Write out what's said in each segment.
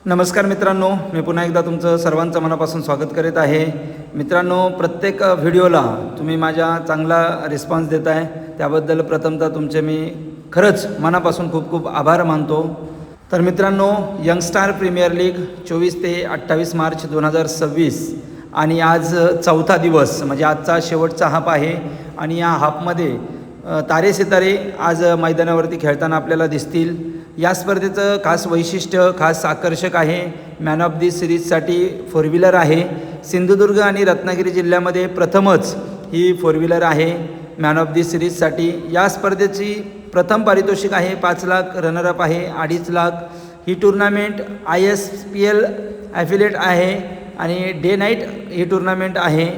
नमस्कार मित्रांनो, मी पुन्हा एकदा तुमचं सर्वांचं मनापासून स्वागत करीत आहे. मित्रांनो, प्रत्येक व्हिडिओला तुम्ही माझ्या चांगला रिस्पॉन्स देत आहे, त्याबद्दल प्रथमतः तुमचे मी खरंच मनापासून खूप खूप आभार मानतो. तर मित्रांनो, यंगस्टार प्रीमियर लीग 24 ते 28 मार्च 2026 आणि आज चौथा दिवस म्हणजे आजचा शेवटचा हाफ आहे आणि या हाफमध्ये तारे सितारे आज मैदानावरती खेळताना आपल्याला दिसतील. या स्पर्धेचं खास वैशिष्ट्य, खास आकर्षक आहे. मॅन ऑफ दी सिरीजसाठी 4 व्हीलर आहे. सिंधुदुर्ग आणि रत्नागिरी जिल्ह्यामध्ये प्रथमच ही 4 व्हीलर आहे मॅन ऑफ दी सिरीजसाठी. या स्पर्धेची प्रथम पारितोषिक आहे 5 लाख, रनरअप आहे 2.5 लाख. ही टुर्नामेंट ISPL ॲफिलिएट आहे आणि डे नाईट ही टुर्नामेंट आहे.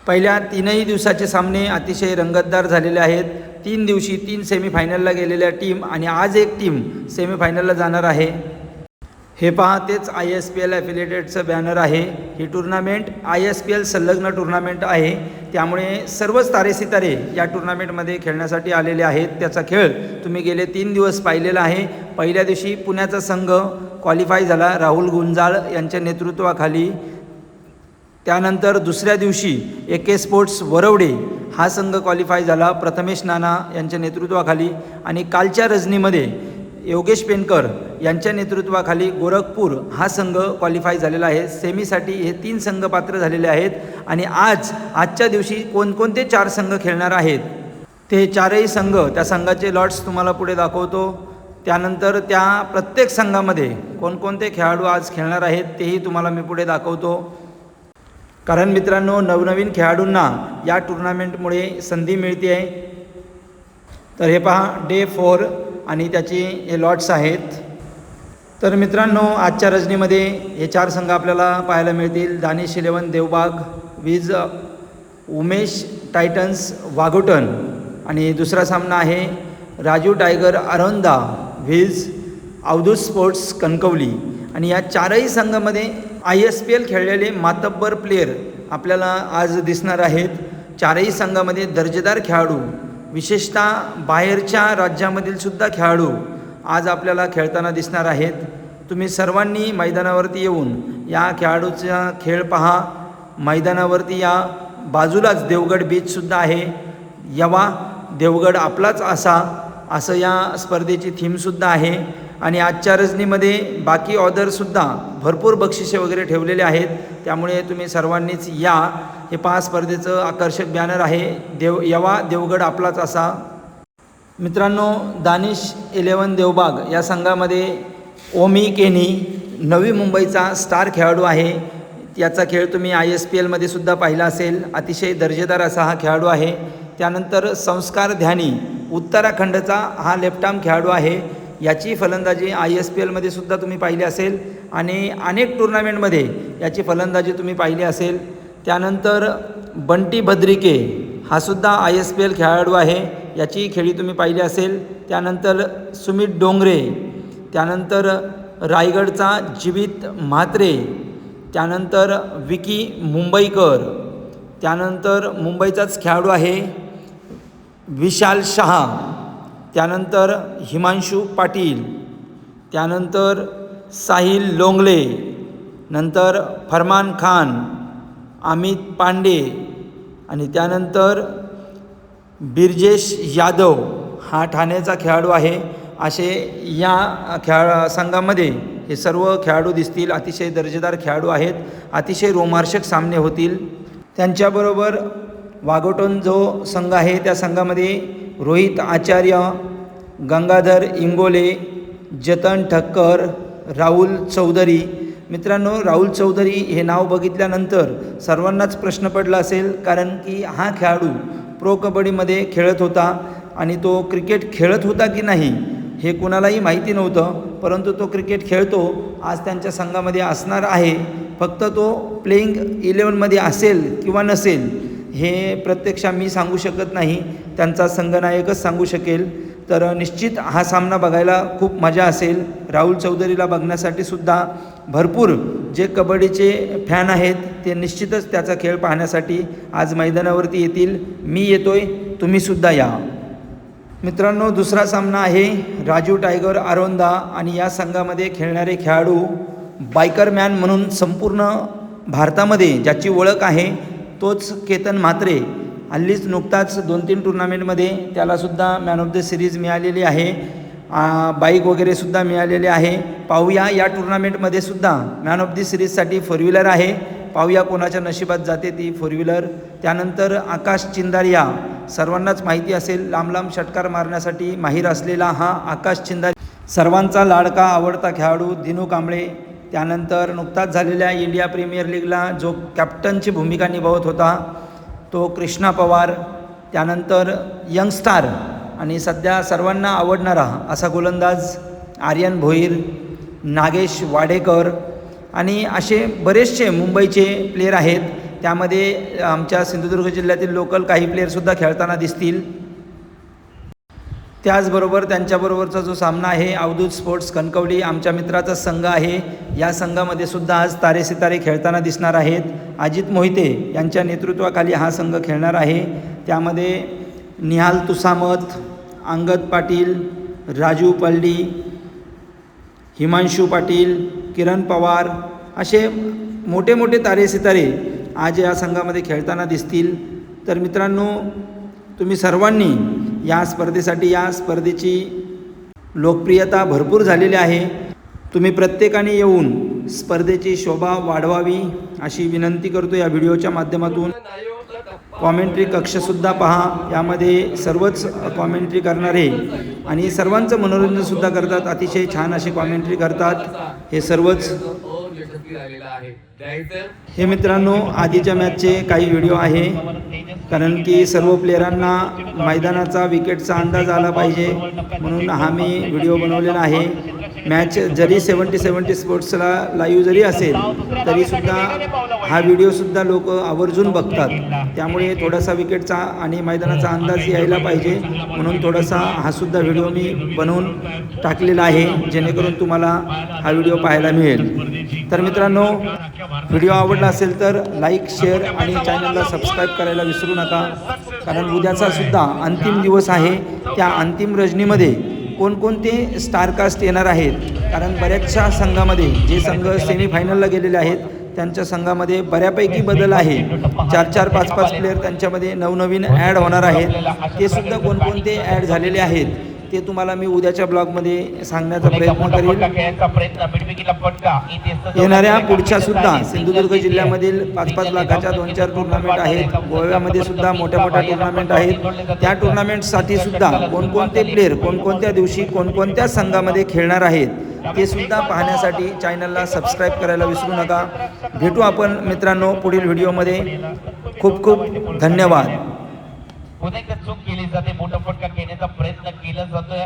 पहिल्या 3 दिवसाचे सामने अतिशय रंगतदार झालेले आहेत. 3 दिवशी 3 सेमीफायनलला गेलेल्या टीम आणि आज एक टीम सेमीफायनलला जाणार आहे. हे पहा, तेच ISPL ॲफिलिएटेडचं बॅनर आहे. ही टुर्नामेंट ISPL संलग्न टुर्नामेंट आहे, त्यामुळे सर्वच तारेसितारे या टुर्नामेंटमध्ये खेळण्यासाठी आलेले आहेत. त्याचा खेळ तुम्ही गेले 3 दिवस पाहिलेला आहे. पहिल्या दिवशी पुण्याचा संघ क्वालिफाय झाला राहुल गुंजाळ यांच्या नेतृत्वाखाली. त्यानंतर दुसऱ्या दिवशी AK स्पोर्ट्स वरवडे हा संघ क्वालिफाय झाला प्रथमेश नाना यांच्या नेतृत्वाखाली. आणि कालच्या रजनीमध्ये योगेश पेनकर यांच्या नेतृत्वाखाली गोरखपूर हा संघ क्वालिफाय झालेला आहे. सेमीसाठी हे 3 संघ पात्र झालेले आहेत. आणि आजच्या दिवशी कोणकोणते 4 संघ खेळणार आहेत ते 4ही संघ, त्या संघाचे लॉट्स तुम्हाला पुढे दाखवतो. त्यानंतर त्या प्रत्येक संघामध्ये कोणकोणते खेळाडू आज खेळणार आहेत तेही तुम्हाला मी पुढे दाखवतो. कारण मित्रांनो, नवनवीन खेळाडूंना या टुर्नामेंटमुळे संधी मिळते आहे. तर हे पहा, डे 4 आणि त्याचे हे लॉट्स आहेत. तर मित्रांनो, आजच्या रजनीमध्ये हे 4 संघ आपल्याला पाहायला मिळतील. दानिश 11 देवबाग विज उमेश टायटन्स वाघोटन. आणि दुसरा सामना आहे राजू टायगर अरोंदा विज अवधूत स्पोर्ट्स कणकवली. आणि या 4ही संघामध्ये ISPL खेळलेले मातब्बर प्लेयर आपल्याला आज दिसणार आहेत. 4ही संघामध्ये दर्जेदार खेळाडू, विशेषतः बाहेरच्या राज्यामधील सुद्धा खेळाडू आज आपल्याला खेळताना दिसणार आहेत. तुम्ही सर्वांनी मैदानावरती येऊन या खेळाडूचा खेळ पहा. मैदानावरती या बाजूलाच देवगड बीचसुद्धा आहे. यवा देवगड आपलाच असं या स्पर्धेची थीमसुद्धा आहे. आणि आजच्या रजनीमध्ये बाकी ऑर्डरसुद्धा भरपूर बक्षिसे वगैरे ठेवलेले आहेत, त्यामुळे तुम्ही सर्वांनीच या. हे 5 स्पर्धेचं आकर्षक बॅनर आहे, यवा देवगड आपलाच असा. मित्रांनो, दानिश 11 देवबाग या संघामध्ये ओमी केनी नवी मुंबईचा स्टार खेळाडू आहे. याचा खेळ तुम्ही ISPLमध्ये सुद्धा पाहिला असेल. अतिशय दर्जेदार असा हा खेळाडू आहे. त्यानंतर संस्कार ध्यानी उत्तराखंडचा हा लेफ्ट आर्म खेळाडू आहे. याची फलंदाजी ISPLमध्ये सुद्धा तुम्ही पाहिली असेल आणि अनेक टुर्नामेंटमध्ये याची फलंदाजी तुम्ही पाहिली असेल. त्यानंतर बंटी भद्रिके हा सुद्धा ISPL खेळाडू आहे. याची खेळी तुम्ही पाहिली असेल. त्यानंतर सुमित डोंगरे, त्यानंतर रायगडचा जीवित म्हात्रे, त्यानंतर विकी मुंबईकर, त्यानंतर मुंबईचाच खेळाडू आहे विशाल शहा, त्यानंतर हिमांशू पाटील, त्यानंतर साहिल लोंगले, नंतर फरमान खान, अमित पांडे आणि त्यानंतर बिरजेश यादव हा ठाण्याचा खेळाडू आहे. असे या संघामध्ये हे सर्व खेळाडू दिसतील. अतिशय दर्जेदार खेळाडू आहेत. अतिशय रोमांचक सामने होतील. त्यांच्याबरोबर वाघोटन जो संघ आहे त्या संघामध्ये रोहित आचार्य, गंगाधर इंगोले, जतन ठक्कर, राहुल चौधरी. मित्रांनो, राहुल चौधरी हे नाव बघितल्यानंतर सर्वांनाच प्रश्न पडला असेल, कारण की हा खेळाडू प्रो कबड्डीमध्ये खेळत होता आणि तो क्रिकेट खेळत होता की नाही हे कुणालाही माहिती नव्हतं. परंतु तो क्रिकेट खेळतो, आज त्यांच्या संघामध्ये असणार आहे. फक्त तो प्लेइंग 11मध्ये असेल किंवा नसेल हे प्रत्यक्ष मी सांगू शकत नाही, त्यांचा संघनायकच सांगू शकेल. तर निश्चित हा सामना बघायला खूप मजा असेल. राहुल चौधरीला बघण्यासाठी सुद्धा भरपूर जे कबड्डीचे फॅन आहेत ते निश्चितच त्याचा खेळ पाहण्यासाठी आज मैदानावरती येतील. मी येतोय, तुम्हीसुद्धा या. मित्रांनो, दुसरा सामना आहे राजू टायगर आरोंदा आणि या संघामध्ये खेळणारे खेळाडू बायकर मॅन म्हणून संपूर्ण भारतामध्ये ज्याची ओळख आहे तोच केतन म्हात्रे. हल्लीच नुकताच 2-3 टुर्नामेंटमध्ये त्यालासुद्धा मॅन ऑफ द सिरीज मिळालेली आहे. बाईक वगैरे सुद्धा मिळालेले आहे. पाहूया या टुर्नामेंटमध्ये सुद्धा मॅन ऑफ द सिरीजसाठी 4 व्हीलर आहे. पाहूया कोणाच्या नशिबात जाते ती 4 व्हीलर. त्यानंतर आकाश चिंदारिया, सर्वांनाच माहिती असेल लांब लांब षटकार मारण्यासाठी माहीर असलेला हा आकाश चिंदारिया, सर्वांचा लाडका आवडता खेळाडू दिनू कांबळे. त्यानंतर नुकताच झालेल्या इंडिया प्रीमियर लीगला जो कॅप्टनची भूमिका निभावत होता तो कृष्णा पवार. त्यानंतर यंगस्टार आणि सध्या सर्वांना आवडणारा असा गोलंदाज आर्यन भोईर, नागेश वाडेकर आणि असे बरेचसे मुंबईचे प्लेयर आहेत. त्यामध्ये आमच्या सिंधुदुर्ग जिल्ह्यातील लोकल काही प्लेयरसुद्धा खेळताना दिसतील. त्याचबरोबर त्यांच्याबरोबरचा जो सामना आहे अवधूत स्पोर्ट्स कणकवली, आमच्या मित्राचा संघ आहे. या संघामध्ये सुद्धा आज तारे सितारे खेळताना दिसणार आहेत. अजित मोहिते यांच्या नेतृत्वाखाली हा संघ खेळणार आहे. त्यामध्ये निहाल तुसामत, अंगद पाटील, राजू पल्डी, हिमांशू पाटील, किरण पवार असे मोठे मोठे तारे सितारे आज या संघामध्ये खेळताना दिसतील. तर मित्रांनो, तुम्ही सर्वांनी या स्पर्धेसाठी, या स्पर्धेची लोकप्रियता भरपूर झालेली आहे. तुम्ही प्रत्येकाने येऊन स्पर्धेची शोभा वाढवावी अशी विनंती करतो या व्हिडिओच्या माध्यमातून. कॉमेंट्री कक्षसुद्धा पहा, यामध्ये सर्वच कॉमेंट्री करणारे आणि सर्वांचं मनोरंजनसुद्धा करतात. अतिशय छान अशी कॉमेंट्री करतात हे सर्वच. हे मित्रांनो, आधीच्या मॅचचे काही व्हिडिओ आहे, कारण की सर्व प्लेयरांना मैदानाचा विकेटचा अंदाज आला पाहिजे म्हणून हा मी व्हिडिओ बनवलेला आहे. मॅच जरी 70 स्पोर्ट्सला लाईव्ह जरी असेल तरीसुद्धा हा व्हिडिओसुद्धा लोक आवर्जून बघतात. त्यामुळे थोडासा विकेटचा आणि मैदानाचा अंदाज यायला पाहिजे म्हणून थोडासा हा सुद्धा व्हिडिओ मी बनवून टाकलेला आहे, जेणेकरून तुम्हाला हा व्हिडिओ पाहायला मिळेल. तर मित्रांनो, व्हिडिओ आवडला असेल तर लाईक, शेअर आणि चॅनलला सबस्क्राईब करायला विसरू नका, कारण उद्याचा सुद्धा अंतिम दिवस आहे. त्या अंतिम रजनीमध्ये कोणकोणते स्टारकास्ट येणार आहेत, कारण बऱ्याचशा संघामध्ये जे संघ सेमीफायनलला गेलेले आहेत त्यांच्या संघामध्ये बऱ्यापैकी बदल आहे. 4-4, 5-5 प्लेयर त्यांच्यामध्ये नवनवीन ॲड होणार आहेत. ते सुद्धा कोणकोणते ॲड झालेले आहेत ते तुम्हाला मी उद्याच्या ब्लॉगमध्ये सांगण्याचा प्रयत्न करेन. येणाऱ्या पुढच्या सुद्धा सिंधुदुर्ग जिल्ह्यामधील 5-5 लाखाच्या 2-4 टुर्नामेंट आहेत. गोव्यामध्ये सुद्धा मोठ्या मोठ्या टुर्नामेंट आहेत. त्या टुर्नामेंटसाठी सुद्धा कोणकोणते प्लेयर कोणकोणत्या दिवशी कोणकोणत्या संघामध्ये खेळणार आहेत ते सुद्धा पाहण्यासाठी चॅनलला सबस्क्राईब करायला विसरू नका. भेटू आपण मित्रांनो पुढील व्हिडिओमध्ये. खूप खूप धन्यवाद. चूक केली जाते, मोठा फटका घेण्याचा प्रयत्न केला जातोय.